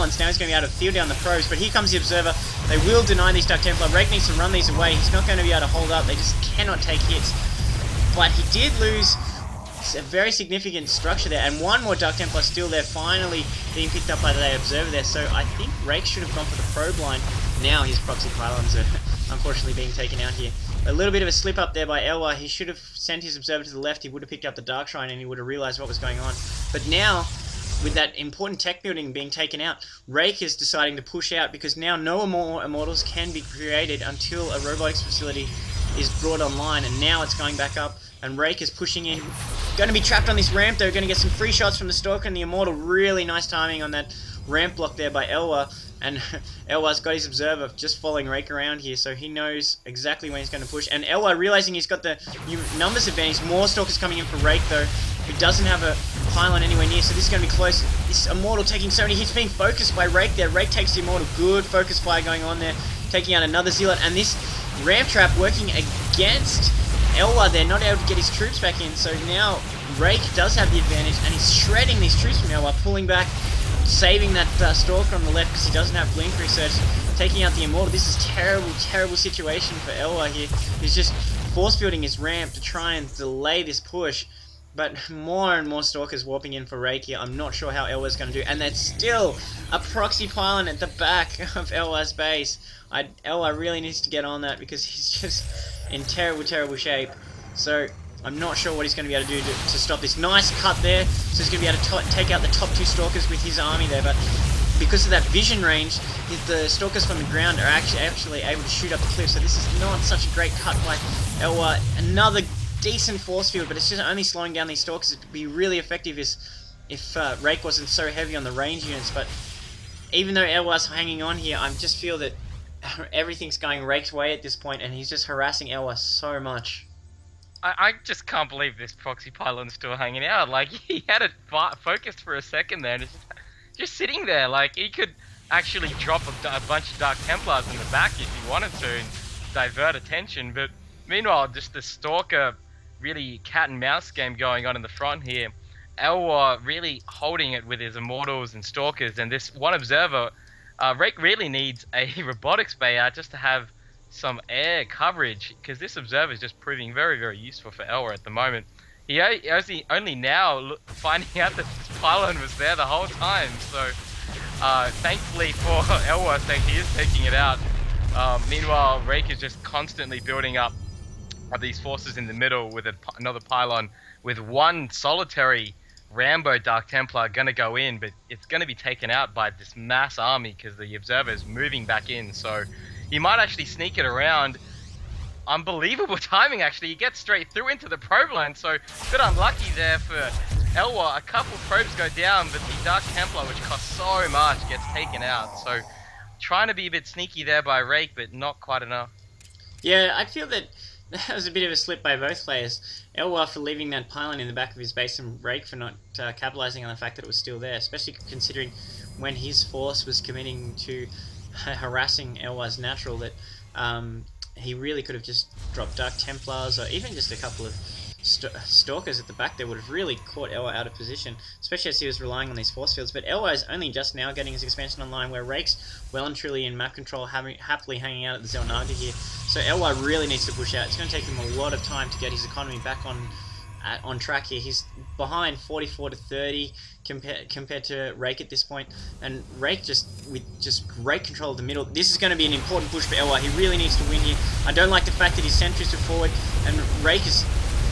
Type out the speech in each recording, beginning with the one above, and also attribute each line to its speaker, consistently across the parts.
Speaker 1: balance. Now he's going to be able to field down the probes, but here comes the Observer. They will deny these Dark Templar. Rake needs to run these away. He's not going to be able to hold up. They just cannot take hits. But he did lose a very significant structure there, and one more Dark Templar still there, finally being picked up by the Observer there. So I think Rake should have gone for the probe line. Now his proxy pylons are unfortunately being taken out here. A little bit of a slip up there by Elwar. He should have sent his Observer to the left. He would have picked up the Dark Shrine and he would have realized what was going on. But now, with that important tech building being taken out, Rake is deciding to push out, because now no more Immortals can be created until a robotics facility is brought online, and now it's going back up, and Rake is pushing in. Going to be trapped on this ramp. They're going to get some free shots from the Stalker and the Immortal. Really nice timing on that ramp block there by Elwar, and Elwar's got his Observer just following Rake around here, so he knows exactly when he's going to push. And Elwar, realizing he's got the numbers advantage, more Stalkers coming in for Rake though, who doesn't have a pylon anywhere near, so this is going to be close. This Immortal taking so many hits, being focused by Rake there. Rake takes the Immortal. Good focus fire going on there, taking out another Zealot, and this ramp trap working against Elwar there, not able to get his troops back in. So now Rake does have the advantage, and he's shredding these troops from Elwar, pulling back, saving that Stalker on the left because he doesn't have blink research, taking out the Immortal. This is terrible, terrible situation for Elwar here. He's just force fielding his ramp to try and delay this push, but more and more Stalkers warping in for Rake here. I'm not sure how Elwar's going to do, and there's still a proxy pylon at the back of Elwar's base. Elwar really needs to get on that because he's just in terrible, terrible shape. So I'm not sure what he's going to be able to do to stop this. Nice cut there. So he's going to be able to take out the top two Stalkers with his army there. But because of that vision range, the Stalkers from the ground are actually able to shoot up the cliff. So this is not such a great cut by Elwar. Another decent force field, but it's just only slowing down these Stalkers. It would be really effective if Rake wasn't so heavy on the range units. But even though Elwar's hanging on here, I just feel that everything's going Rake's way at this point, and he's just harassing Elwar so much.
Speaker 2: I just can't believe this proxy pylon's still hanging out. Like, he had it focused for a second there, and it's just sitting there. Like, he could actually drop a bunch of Dark Templars in the back if he wanted to and divert attention. But meanwhile, just the Stalker really cat and mouse game going on in the front here. Elwar really holding it with his Immortals and Stalkers, and this one Observer. Rake really needs a robotics bay out just to have some air coverage, because this Observer is just proving very, very useful for Elwar at the moment. He only now finding out that this pylon was there the whole time, so thankfully for Elwar's sake, he is taking it out. Meanwhile, Rake is just constantly building up these forces in the middle with another pylon, with one solitary Rambo Dark Templar going to go in, but it's going to be taken out by this mass army because the Observer is moving back in, so he might actually sneak it around. Unbelievable timing, actually. He gets straight through into the probe line, so a bit unlucky there for Elwar. A couple probes go down, but the Dark Templar, which costs so much, gets taken out. So trying to be a bit sneaky there by Rake, but not quite enough.
Speaker 1: Yeah, I feel that was a bit of a slip by both players. Elwar for leaving that pylon in the back of his base, and Rake for not capitalizing on the fact that it was still there, especially considering when his force was committing to harassing Elwar's natural, that he really could have just dropped Dark Templars or even just a couple of Stalkers at the back there would have really caught Elwar out of position, especially as he was relying on these force fields. But Elwar is only just now getting his expansion online, where Rake's well and truly in map control, happily hanging out at the Zelnaga here. So Elwar really needs to push out. It's going to take him a lot of time to get his economy back on track here. He's behind 44 to 30 compared to Rake at this point, and Rake with great control of the middle. This is going to be an important push for Elwar. He really needs to win here. I don't like the fact that his sentries are forward, and Rake is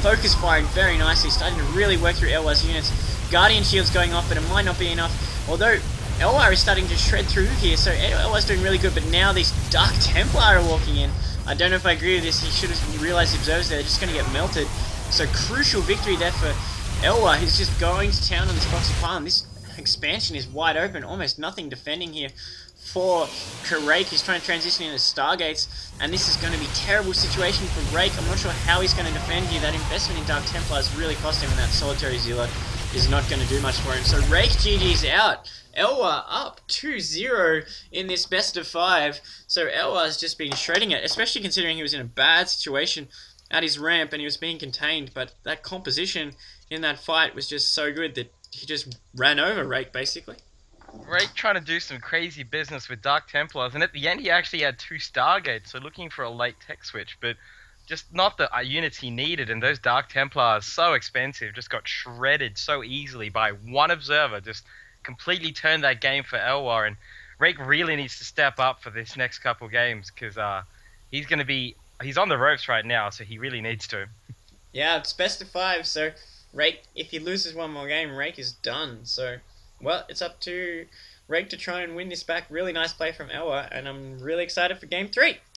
Speaker 1: focus firing very nicely, starting to really work through Elwar's units. Guardian shields going off, but it might not be enough. Although Elwar is starting to shred through here, so Elwar's doing really good. But now these Dark Templar are walking in. I don't know if I agree with this. He should have realized the observers there. They're just going to get melted. So crucial victory there for Elwar. He's just going to town on this proxy pylon. This expansion is wide open. Almost nothing defending here for Rake. He's trying to transition into Stargates, and this is going to be a terrible situation for Rake. I'm not sure how he's going to defend here. That investment in Dark Templars really cost him, and that solitary Zealot is not going to do much for him. So Rake GG's out. Elwar up 2-0 in this best of 5. So Elwar's just been shredding it, especially considering he was in a bad situation at his ramp and he was being contained, but that composition in that fight was just so good that he just ran over Rake basically.
Speaker 2: Rake trying to do some crazy business with Dark Templars, and at the end he actually had 2 Stargates, so looking for a late tech switch, but just not the units he needed, and those Dark Templars, so expensive, just got shredded so easily by one observer, just completely turned that game for Elwar, and Rake really needs to step up for this next couple games, because he's on the ropes right now, so he really needs to.
Speaker 1: Yeah, it's best of 5, so Rake, if he loses one more game, Rake is done. So, well, it's up to Rake to try and win this back. Really nice play from Elwar, and I'm really excited for game 3.